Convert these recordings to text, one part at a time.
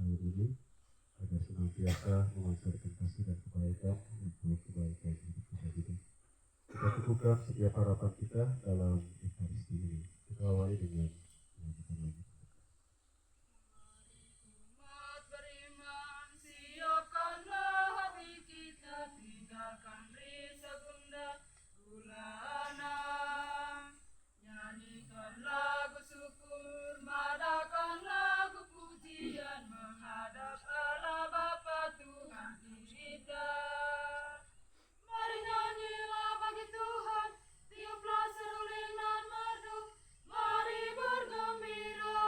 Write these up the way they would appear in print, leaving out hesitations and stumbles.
air ini agar senantiasa memancarkan kasih dan kebaikan untuk kebaikan hidup kita juga. Kita teguhkan setiap harapan kita dalam Ekaristi ini. Kita awali dengan melanjutkan lagi. Umat beriman, siapkanlah hati kita, tinggalkan risa gundah gulana. Nyanyikan lagu syukur, madakan lagu pujian, menghadap Allah Bapa Tuhan kita. Mari nyanyilah bagi Tuhan, tiuplah seruling nan merdu, mari bergembira.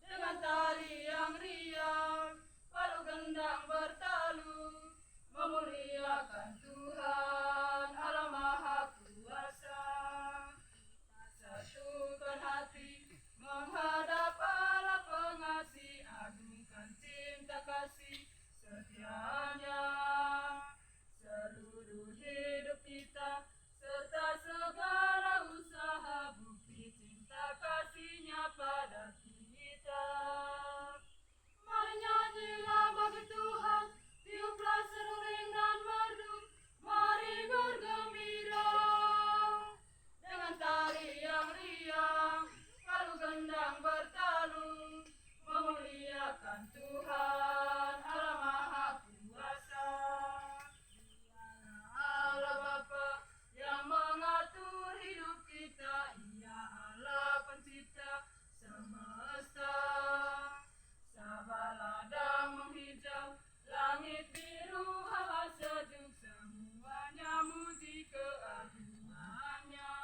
Dengan tari yang riang, palu gendang bertalu, memuliakan Tuhan Allah Maha Kuasa. Satukan hati, menghadap Allah Pengasih, agungkan cinta kasih setianya. Seluruh hidup kita, serta segala usaha, bukti cinta kasihnya pada kita. Mari nyanyilah bagi Tuhan, tiuplah seruling dan merdu, mari bergembira. Dengan tari yang riang, palu gendang bertalu, memuliakan Tuhan Allah Maha Kuasa. Dialah Allah Bapa yang mengatur hidup kita, Ia Allah pencipta semesta. Sabah ladang menghijau, langit biru, hawa sejuk, semuanya muji keagungannya.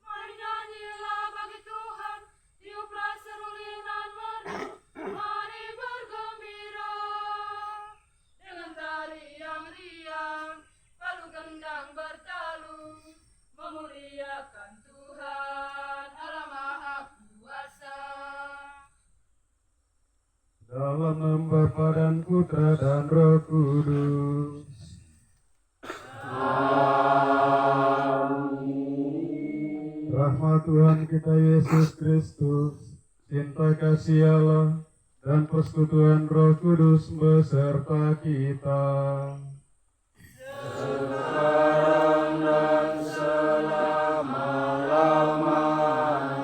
Mari nyanyilah bagi Tuhan, tiuplah seruling dan merdu, mari bergembira. Dengan tari yang riang, palu gendang bertalu, memuliakan Tuhan Allah Maha Kuasa. Dalam nama Bapa dan Putra dan Roh Kudus. Rahmat Tuhan kita Yesus Kristus, cinta kasih Allah, dan persekutuan Roh Kudus beserta kita. Sekarang dan selama-lamanya.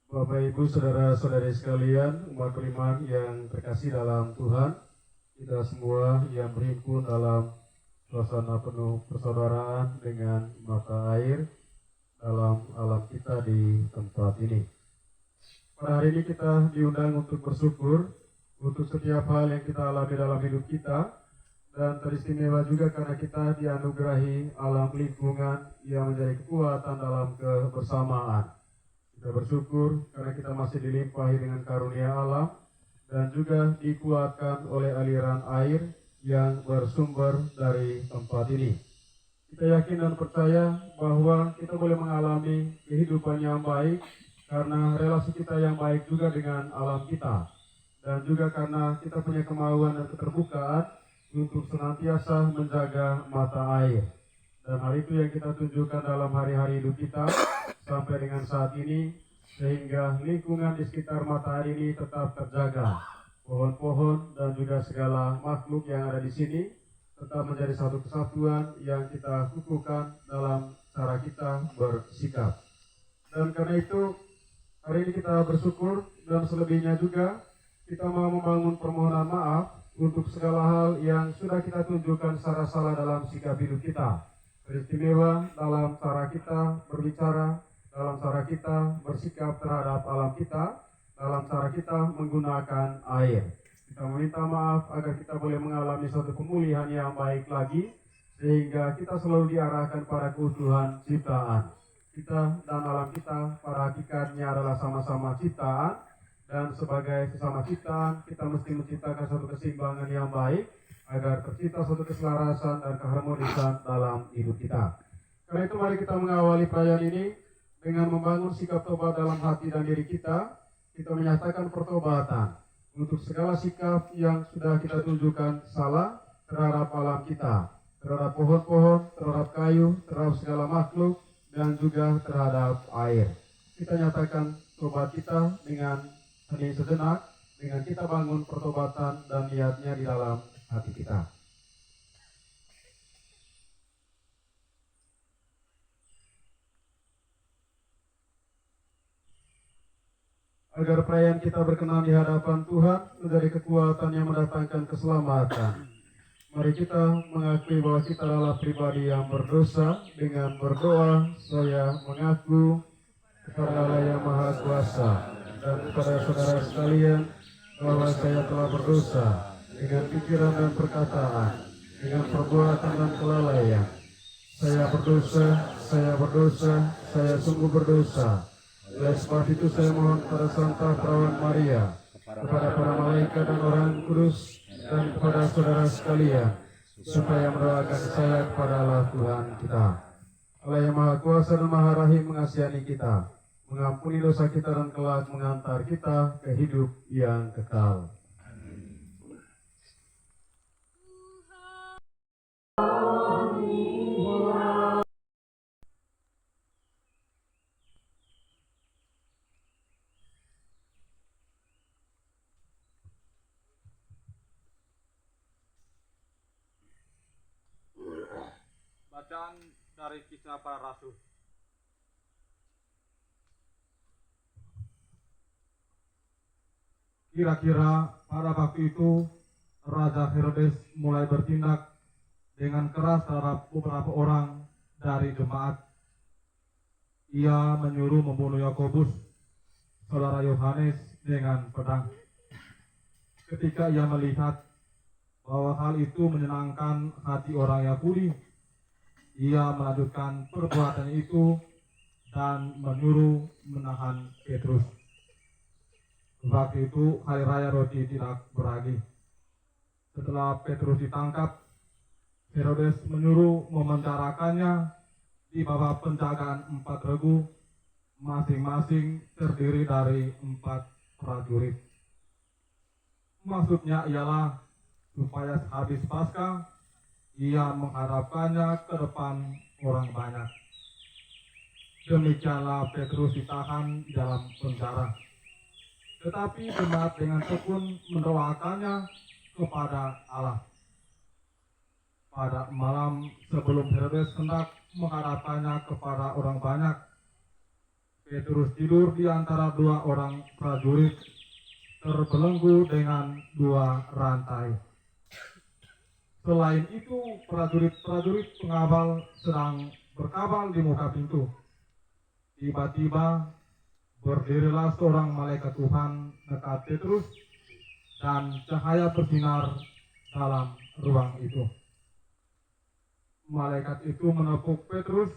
Bapak Ibu saudara-saudari sekalian, umat beriman yang terkasih dalam Tuhan, kita semua yang berhimpun dalam suasana penuh persaudaraan dengan mata air dalam alam kita di tempat ini. Pada hari ini kita diundang untuk bersyukur untuk setiap hal yang kita alami dalam hidup kita, dan teristimewa juga karena kita dianugerahi alam lingkungan yang menjadi kekuatan dalam kebersamaan. Kita bersyukur karena kita masih dilimpahi dengan karunia alam dan juga dikuatkan oleh aliran air yang bersumber dari tempat ini. Kita yakin dan percaya bahwa kita boleh mengalami kehidupan yang baik karena relasi kita yang baik juga dengan alam kita, dan juga karena kita punya kemauan dan keterbukaan untuk senantiasa menjaga mata air. Dan hal itu yang kita tunjukkan dalam hari-hari hidup kita sampai dengan saat ini, sehingga lingkungan di sekitar mata air ini tetap terjaga. Pohon-pohon dan juga segala makhluk yang ada di sini tetap menjadi satu kesatuan yang kita kukuhkan dalam cara kita bersikap. Dan karena itu hari ini kita bersyukur, dan selebihnya juga kita mau membangun permohonan maaf untuk segala hal yang sudah kita tunjukkan secara salah dalam sikap hidup kita. Beristimewa dalam cara kita berbicara, dalam cara kita bersikap terhadap alam kita, dalam cara kita menggunakan air. Kita meminta maaf agar kita boleh mengalami suatu pemulihan yang baik lagi, sehingga kita selalu diarahkan pada keutuhan ciptaan. Kita dan alam kita pada hakikatnya adalah sama-sama ciptaan, dan sebagai sesama ciptaan kita mesti menciptakan suatu keseimbangan yang baik agar tercipta suatu keselarasan dan keharmonisan dalam hidup kita. Karena itu mari kita mengawali perayaan ini dengan membangun sikap tobat dalam hati dan diri kita. Kita menyatakan pertobatan untuk segala sikap yang sudah kita tunjukkan salah terhadap alam kita, terhadap pohon-pohon, terhadap kayu, terhadap segala makhluk, dan juga terhadap air. Kita nyatakan tobat kita dengan hening sejenak, dengan kita bangun pertobatan dan niatnya di dalam hati kita. Agar perayaan kita berkenan di hadapan Tuhan menjadi kekuatan yang mendatangkan keselamatan. Mari kita mengakui bahwa kita adalah pribadi yang berdosa. Dengan berdoa, saya mengaku kepada Allah yang Maha Kuasa dan kepada saudara sekalian bahwa saya telah berdosa dengan pikiran dan perkataan, dengan perbuatan dan kelalaian. Saya berdosa, saya sungguh berdosa. Oleh sebab itu saya mohon kepada Santa Perawan Maria, kepada para malaikat dan orang kudus, dan kepada saudara sekalian, supaya mendoakan saya kepada Allah Tuhan kita. Allah yang Maha Kuasa dan Maha Rahim mengasihani kita, mengampuni dosa kita dan kelak mengantar kita ke hidup yang kekal. Bacaan dari Kisah Para Rasul. Kira-kira pada waktu itu Raja Herodes mulai bertindak dengan keras terhadap beberapa orang dari jemaat. Ia menyuruh membunuh Yakobus, saudara Yohanes, dengan pedang. Ketika ia melihat bahwa hal itu menyenangkan hati orang Yahudi, ia melanjutkan perbuatan itu dan menyuruh menahan Petrus. Waktu itu hari raya roti tidak beragi. Setelah Petrus ditangkap, Herodes menyuruh memenjarakannya di bawah penjagaan 4 regu, masing-masing terdiri dari 4 prajurit. Maksudnya ialah supaya sehabis Paskah ia menghadapkannya ke depan orang banyak. Demikianlah Petrus ditahan di dalam penjara. Tetapi jemaat dengan tekun mendoakannya kepada Allah. Pada malam sebelum Herodes hendak menghadapkannya kepada orang banyak, Petrus tidur di antara 2 orang prajurit, terbelenggu dengan 2 rantai. Selain itu, prajurit-prajurit pengawal sedang berkawal di muka pintu. Tiba-tiba berdirilah seorang malaikat Tuhan dekat Petrus dan cahaya bersinar dalam ruang itu. Malaikat itu menepuk Petrus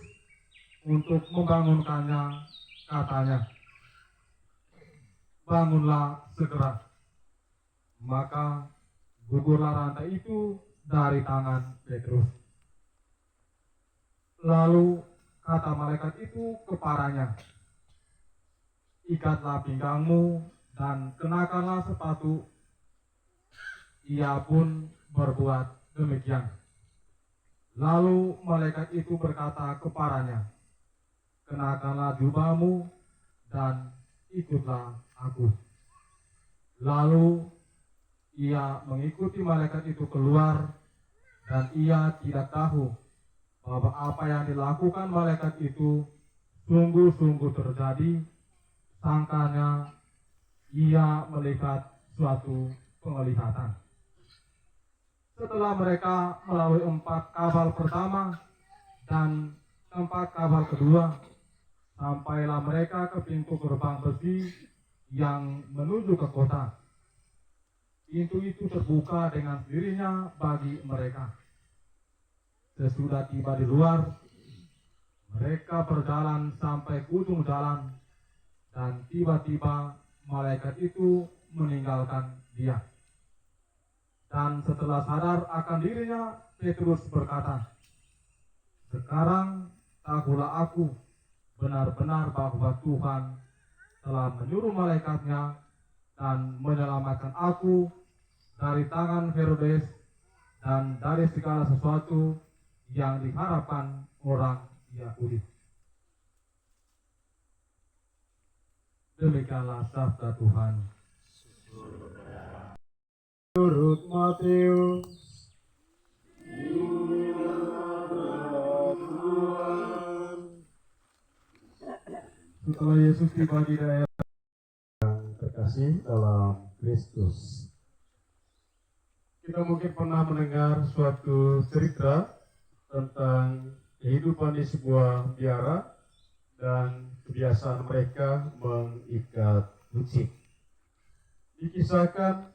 untuk membangunkannya, katanya, "Bangunlah segera." Maka gugurlah rantai itu dari tangan Petrus. Lalu kata malaikat itu kepadanya, "Ikatlah pinggangmu dan kenakanlah sepatu." Ia pun berbuat demikian. Lalu malaikat itu berkata kepadanya, "Kenakanlah jubahmu dan ikutlah aku." Lalu ia mengikuti malaikat itu keluar, dan ia tidak tahu bahwa apa yang dilakukan malaikat itu sungguh-sungguh terjadi. Sangkanya ia melihat suatu penglihatan. Setelah mereka melalui 4 kapal pertama dan 4 kapal kedua, sampailah mereka ke pintu gerbang besi yang menuju ke kota. Pintu itu terbuka dengan sendirinya bagi mereka. Sesudah tiba di luar, mereka berjalan sampai ke ujung jalan, dan tiba-tiba malaikat itu meninggalkan dia. Dan setelah sadar akan dirinya, Petrus berkata, "Sekarang tahulah aku benar-benar bahwa Tuhan telah menyuruh malaikatnya dan menyelamatkan aku dari tangan Herodes dan dari segala sesuatu yang diharapkan orang Yahudi." Demikianlah sabda Tuhan. Menurut Matius. Setelah Yesus tiba di daerah yang terkasih dalam Kristus, kita mungkin pernah mendengar suatu cerita tentang kehidupan di sebuah biara dan kebiasaan mereka mengikat kucing. Dikisahkan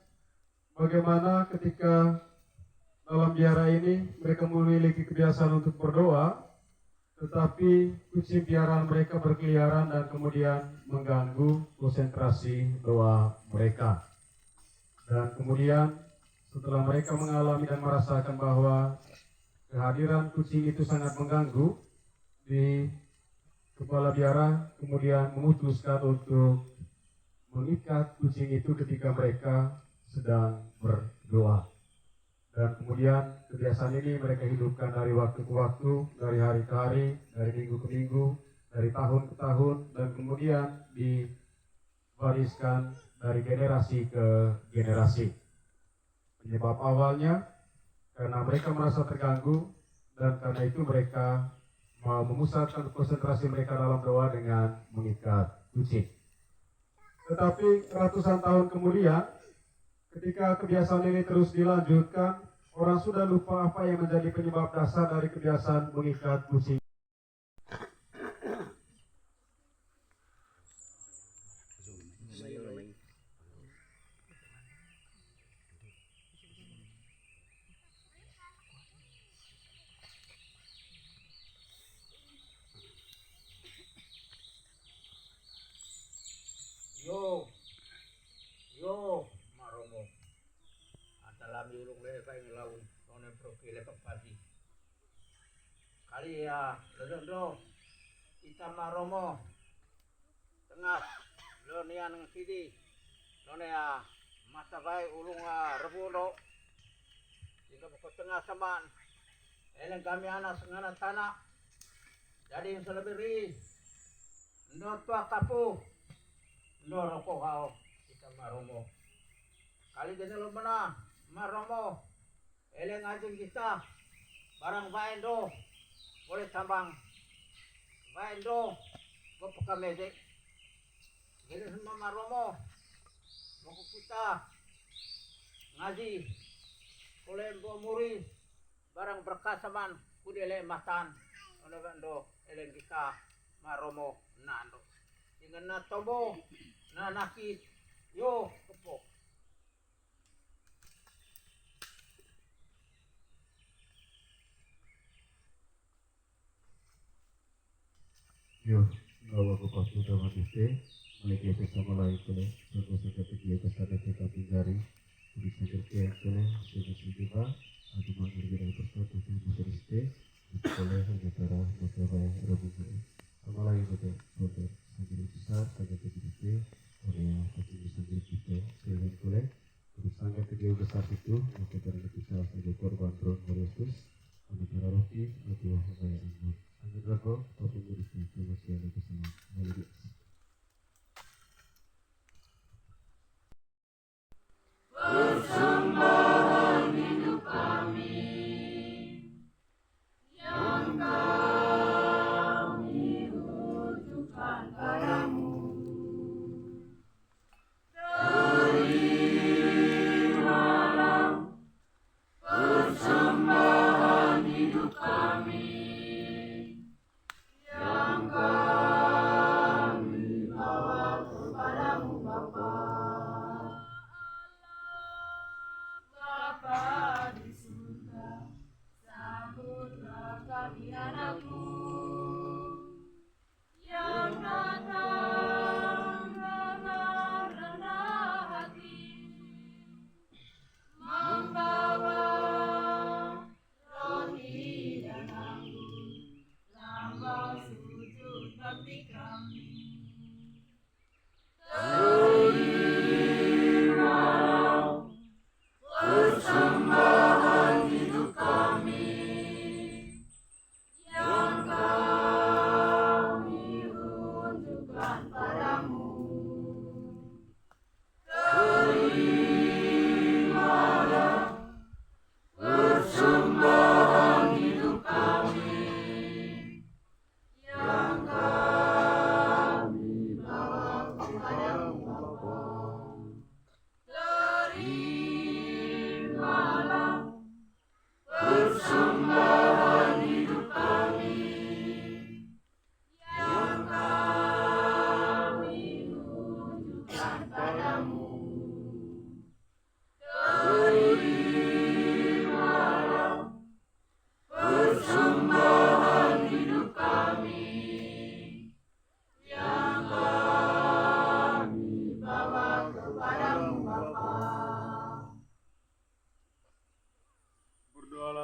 bagaimana ketika dalam biara ini mereka memiliki kebiasaan untuk berdoa, tetapi kucing piaraan mereka berkeliaran dan kemudian mengganggu konsentrasi doa mereka. Dan kemudian setelah mereka mengalami dan merasakan bahwa kehadiran kucing itu sangat mengganggu, di kepala biara kemudian memutuskan untuk mengikat kucing itu ketika mereka sedang berdoa. Dan kemudian kebiasaan ini mereka hidupkan dari waktu ke waktu, dari hari ke hari, dari minggu ke minggu, dari tahun ke tahun, dan kemudian diwariskan dari generasi ke generasi. Penyebab awalnya karena mereka merasa terganggu, dan karena itu mereka mau memusatkan konsentrasi mereka dalam doa dengan mengikat kucing. Tetapi ratusan tahun kemudian, ketika kebiasaan ini terus dilanjutkan, orang sudah lupa apa yang menjadi penyebab dasar dari kebiasaan mengikat kucing. Yo, maromo. Adalah miulung le kay ngelaw, none profile kapati. Kali ya, londo. Kita maromo. Tengah, lo nian ng sidi. None ya, mata bay ulung rebulo. Jika ko tengah saman. Eleng kami anak sengana tanah. Jadi yang selebiri. Ndo tua kapu. Ndo rokok hao. Maromo. Kali din lo mana maromo. Eleng ajeng kita barang baendo boleh tambang baendo gopakamede. Jadi semua maromo mau kita ngaji boleh muri barang berkasaman kudele matan ono bando eleng kita maromo nando. Dengan na tobo na nakit yo kepo. Yo, bawa ke pasu dalam iste, meliki bersama lain kole, untuk seperti dia kesana kita pinggari, bisa kerja kole, seperti juga, atau mengerjakan dari persatu untuk iste, kole hanya cara mencoba rebus sama lain kole, untuk sangat besar, sangat kecil, Korea pasti sangat kita, sehingga kole, terus sangat kecil besar itu, maka cara kita sebagai korban drone Yesus, mengenai roti atau hanya anggur. Sangat ragu, tapi berisiko masih ada kesalahan. Mari Persembahan hidup kami yang kami utuhkan padamu. Terimalah persembahan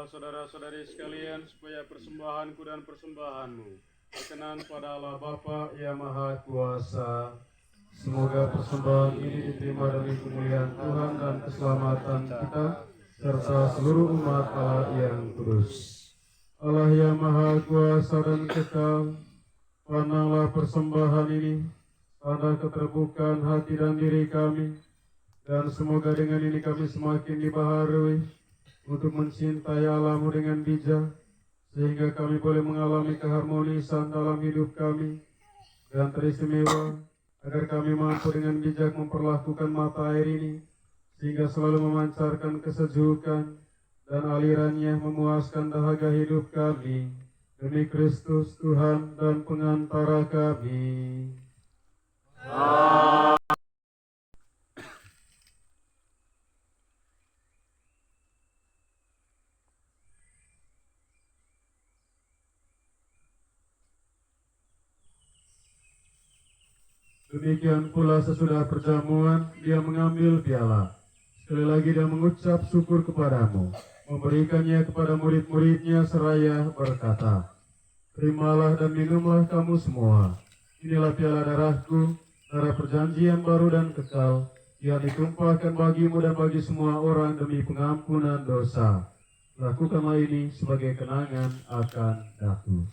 saudara-saudari sekalian, supaya persembahanku dan persembahanmu berkenan pada Allah Bapa yang Maha Kuasa. Semoga persembahan ini diterima demi kemuliaan Tuhan dan keselamatan kita, serta seluruh umat Allah yang kudus. Allah yang Maha Kuasa dan kekal, pandanglah persembahan ini, tanda keterbukaan hati dan diri kami, dan semoga dengan ini kami semakin dibaharui untuk mencintai Allah-Mu dengan bijak, sehingga kami boleh mengalami keharmonisan dalam hidup kami, dan teristimewa agar kami mampu dengan bijak memperlakukan mata air ini, sehingga selalu memancarkan kesejukan dan alirannya memuaskan dahaga hidup kami, demi Kristus Tuhan dan pengantara kami. Demikian pula sesudah perjamuan, dia mengambil piala. Sekali lagi dia mengucap syukur kepadamu, memberikannya kepada murid-muridnya seraya berkata, "Terimalah dan minumlah kamu semua. Inilah piala darahku, darah perjanjian baru dan kekal, yang ditumpahkan bagimu dan bagi semua orang demi pengampunan dosa. Lakukanlah ini sebagai kenangan akan aku."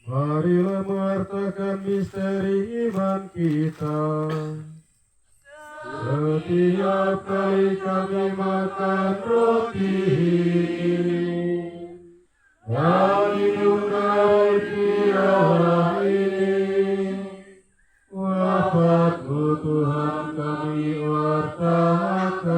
Marilah mewartakan misteri iman kita. Setiap kali kami makan roti ini dan minum dari Allah ini, wafat-Mu Tuhan kami wartakan.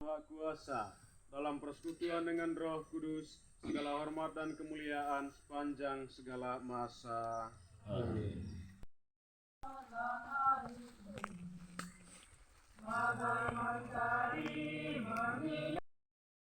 Maha Kuasa, dalam persekutuan dengan Roh Kudus, segala hormat dan kemuliaan sepanjang segala masa. Amin.